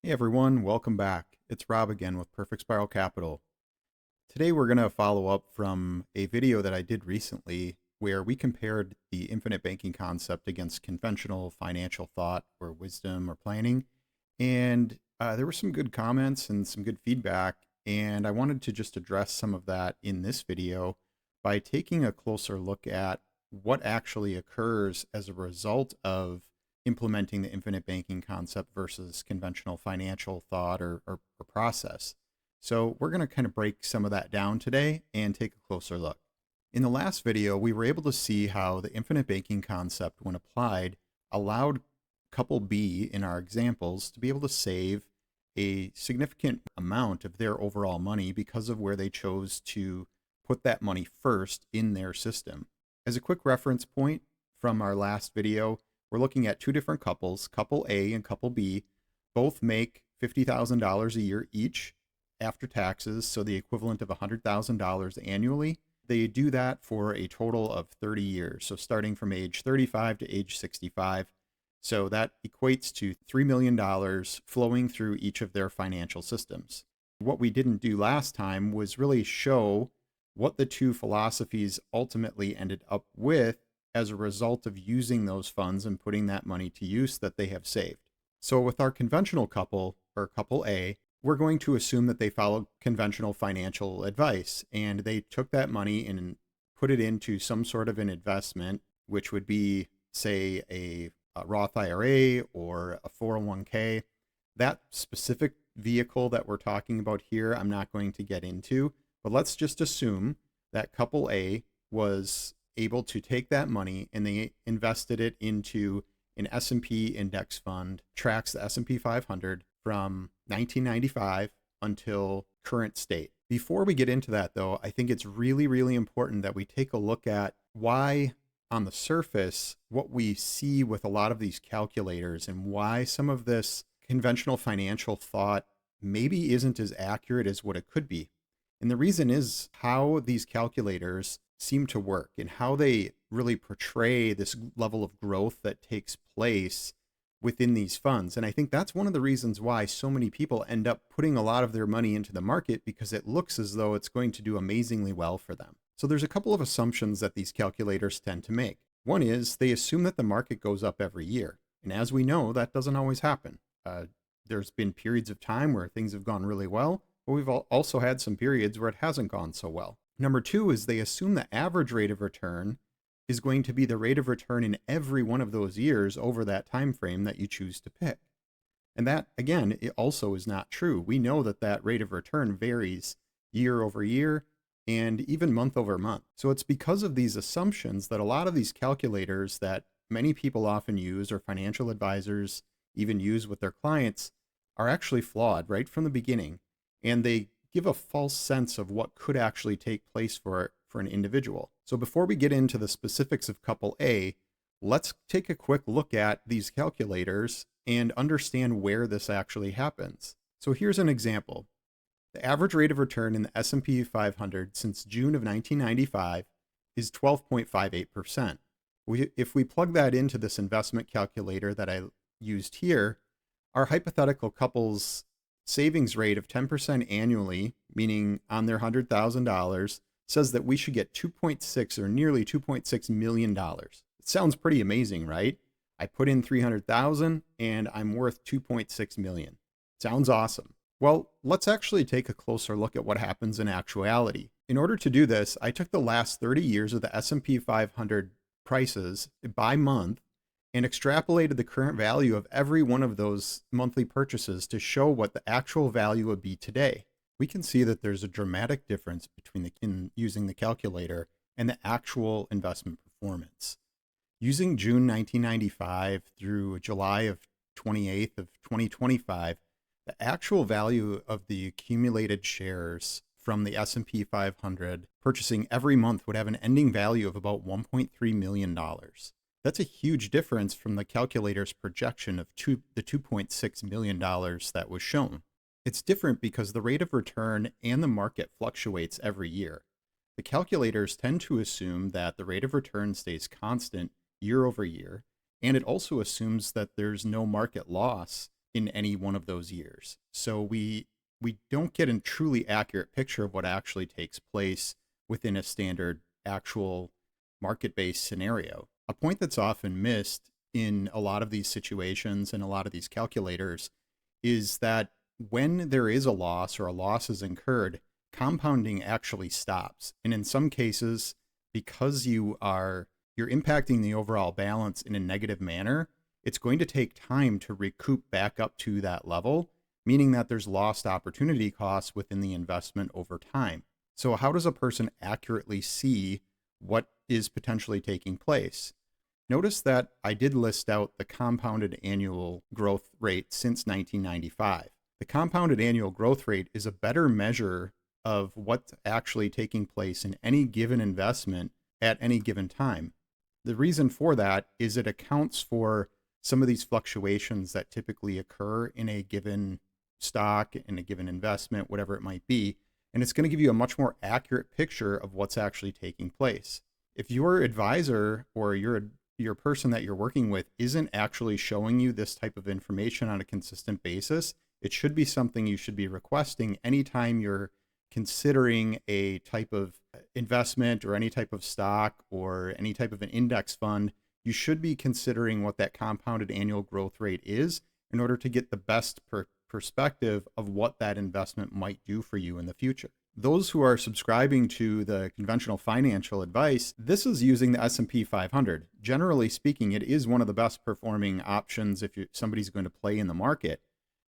Hey everyone, welcome back. It's Rob again with Perfect Spiral Capital. Today we're going to follow up from a video that I did recently where we compared the infinite banking concept against conventional financial thought or wisdom or planning. And there were some good comments and some good feedback. And I wanted to just address some of that in this video by taking a closer look at what actually occurs as a result of implementing the infinite banking concept versus conventional financial thought or process. So we're going to kind of break some of that down today and take a closer look. In the last video, we were able to see how the infinite banking concept, when applied, allowed couple B in our examples to be able to save a significant amount of their overall money because of where they chose to put that money first in their system. As a quick reference point from our last video, we're looking at two different couples, couple A and couple B. Both make $50,000 a year each after taxes, so the equivalent of $100,000 annually. They do that for a total of 30 years, so starting from age 35 to age 65. So that equates to $3 million flowing through each of their financial systems. What we didn't do last time was really show what the two philosophies ultimately ended up with as a result of using those funds and putting that money to use that they have saved. So with our conventional couple, or couple A, we're going to assume that they followed conventional financial advice and they took that money and put it into some sort of an investment, which would be, say, a Roth IRA or a 401k. That specific vehicle that we're talking about here, I'm not going to get into, but let's just assume that couple A was able to take that money and they invested it into an S&P index fund, tracks the S&P 500 from 1995 until current state. Before we get into that though, I think it's really, really important that we take a look at why on the surface, what we see with a lot of these calculators and why some of this conventional financial thought maybe isn't as accurate as what it could be. And the reason is how these calculators seem to work and how they really portray this level of growth that takes place within these funds. And I think that's one of the reasons why so many people end up putting a lot of their money into the market, because it looks as though it's going to do amazingly well for them. So there's a couple of assumptions that these calculators tend to make. One is they assume that the market goes up every year. And as we know, that doesn't always happen. There's been periods of time where things have gone really well, but we've also had some periods where it hasn't gone so well. Number two is they assume the average rate of return is going to be the rate of return in every one of those years over that time frame that you choose to pick. And that, again, it also is not true. We know that that rate of return varies year over year and even month over month. So it's because of these assumptions that a lot of these calculators that many people often use, or financial advisors even use with their clients, are actually flawed right from the beginning. And they give a false sense of what could actually take place for an individual. So before we get into the specifics of couple A, let's take a quick look at these calculators and understand where this actually happens. So here's an example. The average rate of return in the S&P 500 since June of 1995 is 12.58%. If we plug that into this investment calculator that I used here, our hypothetical couple's savings rate of 10% annually, meaning on their $100,000, says that we should get 2.6 or nearly $2.6 million. It sounds pretty amazing, right? I put in 300,000 and I'm worth 2.6 million. Sounds awesome. Well, let's actually take a closer look at what happens in actuality. In order to do this, I took the last 30 years of the S&P 500 prices by month and extrapolated the current value of every one of those monthly purchases to show what the actual value would be today. We can see that there's a dramatic difference between in using the calculator and the actual investment performance. Using June 1995 through July of 28th of 2025, the actual value of the accumulated shares from the S&P 500 purchasing every month would have an ending value of about $1.3 million. That's a huge difference from the calculator's projection of the $2.6 million that was shown. It's different because the rate of return and the market fluctuates every year. The calculators tend to assume that the rate of return stays constant year over year, and it also assumes that there's no market loss in any one of those years. So we don't get a truly accurate picture of what actually takes place within a standard actual market-based scenario. A point that's often missed in a lot of these situations and a lot of these calculators is that when there is a loss or a loss is incurred, compounding actually stops. And in some cases, because you're impacting the overall balance in a negative manner, it's going to take time to recoup back up to that level, meaning that there's lost opportunity costs within the investment over time. So how does a person accurately see what is potentially taking place? Notice that I did list out the compounded annual growth rate since 1995. The compounded annual growth rate is a better measure of what's actually taking place in any given investment at any given time. The reason for that is it accounts for some of these fluctuations that typically occur in a given stock, in a given investment, whatever it might be, and it's going to give you a much more accurate picture of what's actually taking place. If your advisor or your person that you're working with isn't actually showing you this type of information on a consistent basis, it should be something you should be requesting anytime you're considering a type of investment or any type of stock or any type of an index fund. You should be considering what that compounded annual growth rate is in order to get the best perspective of what that investment might do for you in the future. Those who are subscribing to the conventional financial advice, this is using the S&P 500. Generally speaking, it is one of the best performing options if somebody's going to play in the market.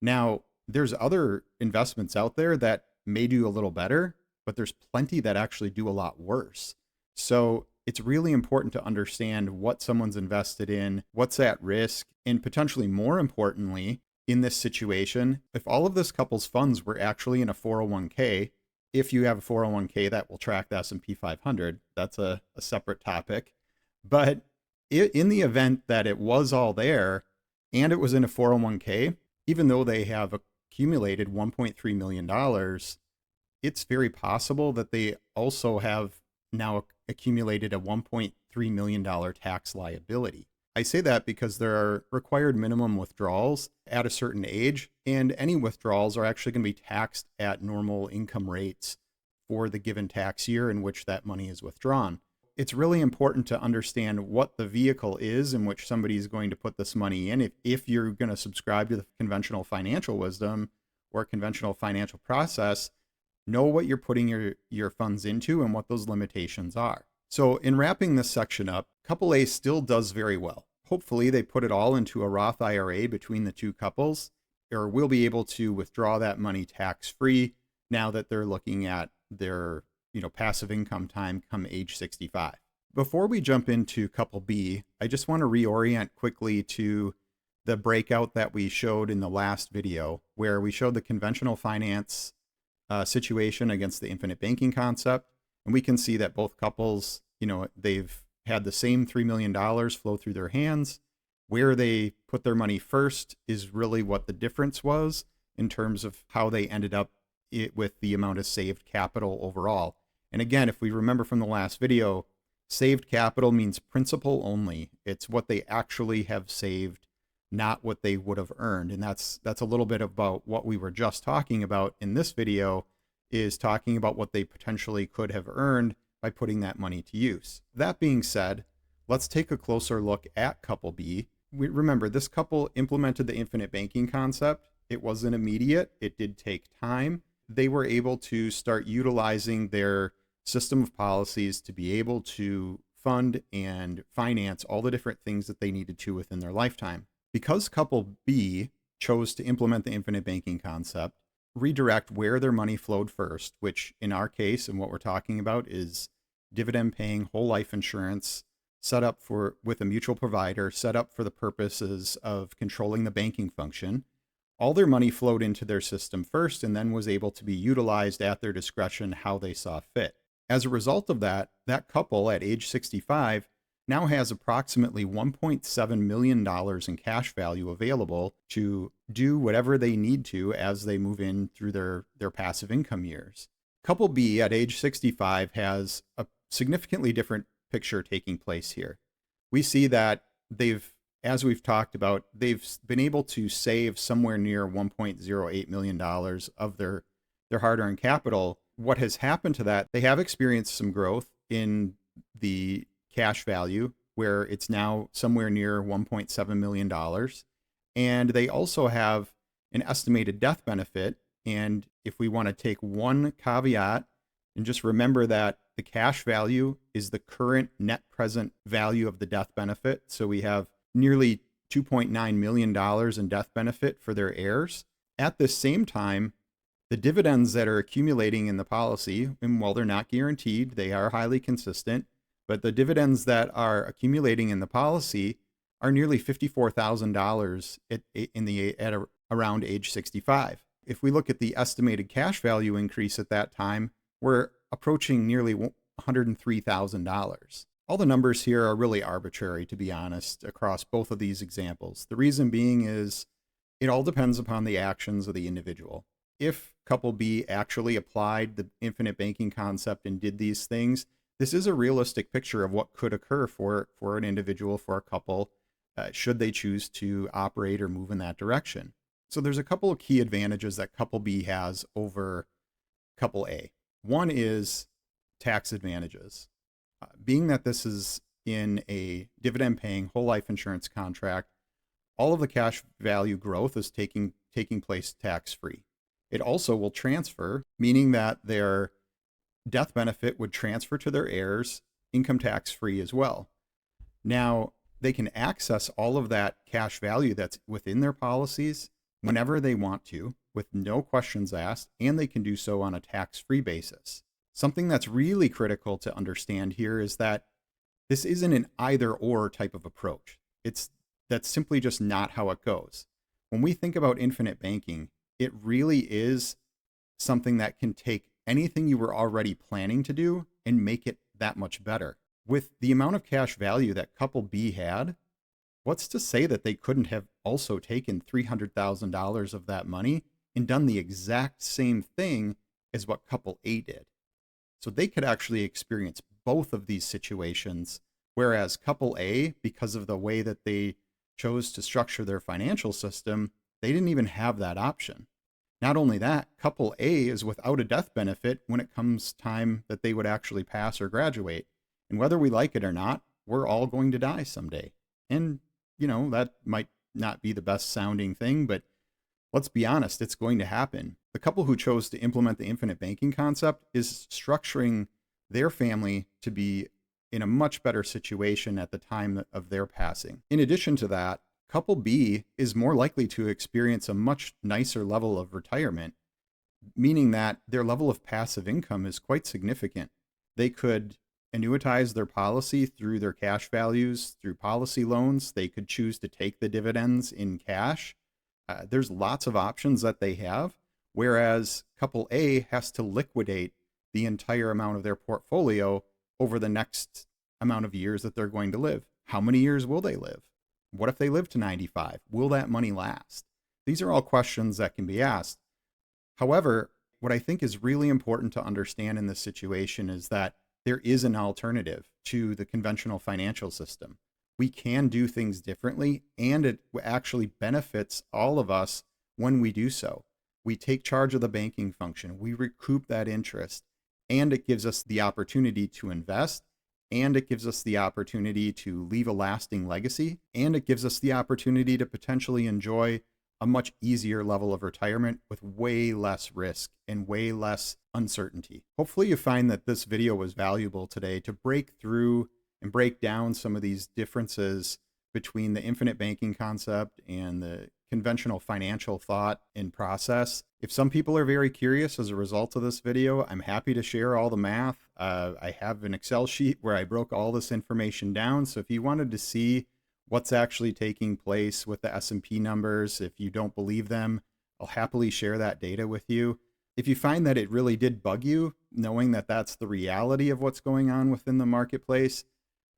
Now, there's other investments out there that may do a little better, but there's plenty that actually do a lot worse. So it's really important to understand what someone's invested in, what's at risk, and potentially more importantly, in this situation, if all of this couple's funds were actually in a 401k, if you have a 401k that will track the S&P 500, that's a separate topic. But in the event that it was all there and it was in a 401k, even though they have accumulated $1.3 million, it's very possible that they also have now accumulated a $1.3 million tax liability. I say that because there are required minimum withdrawals at a certain age, and any withdrawals are actually going to be taxed at normal income rates for the given tax year in which that money is withdrawn. It's really important to understand what the vehicle is in which somebody is going to put this money in. If you're going to subscribe to the conventional financial wisdom or conventional financial process, know what you're putting your funds into and what those limitations are. So in wrapping this section up, couple A still does very well. Hopefully they put it all into a Roth IRA between the two couples, or will be able to withdraw that money tax-free now that they're looking at their passive income time come age 65. Before we jump into couple B, I just want to reorient quickly to the breakout that we showed in the last video, where we showed the conventional finance situation against the infinite banking concept. And we can see that both couples, they've had the same $3 million flow through their hands. Where they put their money first is really what the difference was in terms of how they ended up with the amount of saved capital overall. And again, if we remember from the last video, saved capital means principal only. It's what they actually have saved, not what they would have earned. And that's a little bit about what we were just talking about in this video, is talking about what they potentially could have earned by putting that money to use. That being said, let's take a closer look at couple B. Remember, this couple implemented the infinite banking concept. It wasn't immediate. It did take time. They were able to start utilizing their system of policies to be able to fund and finance all the different things that they needed to within their lifetime. Because couple B chose to implement the infinite banking concept, redirect where their money flowed first, which in our case and what we're talking about is dividend paying whole life insurance set up with a mutual provider, set up for the purposes of controlling the banking function. All their money flowed into their system first and then was able to be utilized at their discretion how they saw fit. As a result of that couple at age 65 now has approximately $1.7 million in cash value available to do whatever they need to as they move in through their passive income years. Couple B at age 65 has a significantly different picture taking place here. We see that they've as we've talked about, they've been able to save somewhere near $1.08 million of their hard-earned capital. What has happened to that, they have experienced some growth in the cash value, where it's now somewhere near $1.7 million. And they also have an estimated death benefit. And if we want to take one caveat and just remember that the cash value is the current net present value of the death benefit. So we have nearly $2.9 million in death benefit for their heirs. At the same time, the dividends that are accumulating in the policy, and while they're not guaranteed, they are highly consistent, but the dividends that are accumulating in the policy are nearly $54,000 at around age 65. If we look at the estimated cash value increase at that time, we're approaching nearly $103,000. All the numbers here are really arbitrary, to be honest, across both of these examples. The reason being is it all depends upon the actions of the individual. If couple B actually applied the infinite banking concept and did these things, this is a realistic picture of what could occur for an individual, for a couple, should they choose to operate or move in that direction. So there's a couple of key advantages that couple B has over couple A. One is tax advantages. Being that this is in a dividend paying whole life insurance contract, all of the cash value growth is taking place tax free. It also will transfer, meaning that their death benefit would transfer to their heirs income tax free as well. Now, they can access all of that cash value that's within their policies whenever they want to, with no questions asked, and they can do so on a tax-free basis. Something that's really critical to understand here is that this isn't an either-or type of approach. That's simply just not how it goes. When we think about infinite banking, it really is something that can take anything you were already planning to do and make it that much better. With the amount of cash value that couple B had, what's to say that they couldn't have also taken $300,000 of that money and done the exact same thing as what couple A did? So they could actually experience both of these situations, whereas couple A, because of the way that they chose to structure their financial system, they didn't even have that option. Not only that, couple A is without a death benefit when it comes time that they would actually pass or graduate. And whether we like it or not, we're all going to die someday. And, that might not be the best sounding thing, but let's be honest, it's going to happen. The couple who chose to implement the infinite banking concept is structuring their family to be in a much better situation at the time of their passing. In addition to that, couple B is more likely to experience a much nicer level of retirement, meaning that their level of passive income is quite significant. They could annuitize their policy through their cash values, through policy loans. They could choose to take the dividends in cash. There's lots of options that they have, whereas couple A has to liquidate the entire amount of their portfolio over the next amount of years that they're going to live. How many years will they live? What if they live to 95? Will that money last? These are all questions that can be asked. However, what I think is really important to understand in this situation is that there is an alternative to the conventional financial system. We can do things differently, and it actually benefits all of us when we do so. We take charge of the banking function, we recoup that interest, and it gives us the opportunity to invest, and it gives us the opportunity to leave a lasting legacy, and it gives us the opportunity to potentially enjoy a much easier level of retirement with way less risk and way less uncertainty. Hopefully you find that this video was valuable today to break through and break down some of these differences between the infinite banking concept and the conventional financial thought and process. If some people are very curious as a result of this video, I'm happy to share all the math. I have an Excel sheet where I broke all this information down. So if you wanted to see what's actually taking place with the S&P numbers, if you don't believe them, I'll happily share that data with you. If you find that it really did bug you, knowing that that's the reality of what's going on within the marketplace,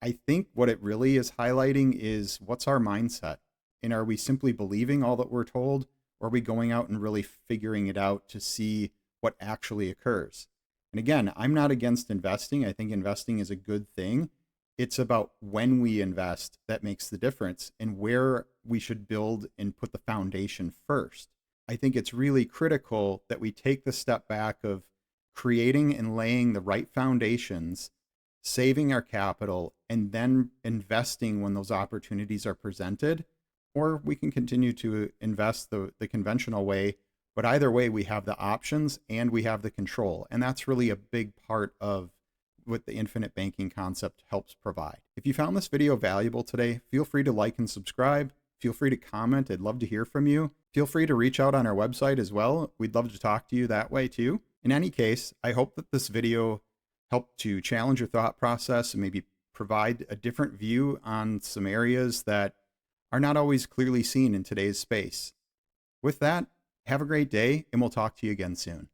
I think what it really is highlighting is what's our mindset? And are we simply believing all that we're told, or are we going out and really figuring it out to see what actually occurs? And again, I'm not against investing. I think investing is a good thing. It's about when we invest that makes the difference and where we should build and put the foundation first. I think it's really critical that we take the step back of creating and laying the right foundations, saving our capital, and then investing when those opportunities are presented. Or we can continue to invest the conventional way. But either way, we have the options and we have the control. And that's really a big part of what the infinite banking concept helps provide. If you found this video valuable today, feel free to like and subscribe. Feel free to comment. I'd love to hear from you. Feel free to reach out on our website as well. We'd love to talk to you that way too. In any case, I hope that this video helped to challenge your thought process and maybe provide a different view on some areas that are not always clearly seen in today's space. With that, have a great day, and we'll talk to you again soon.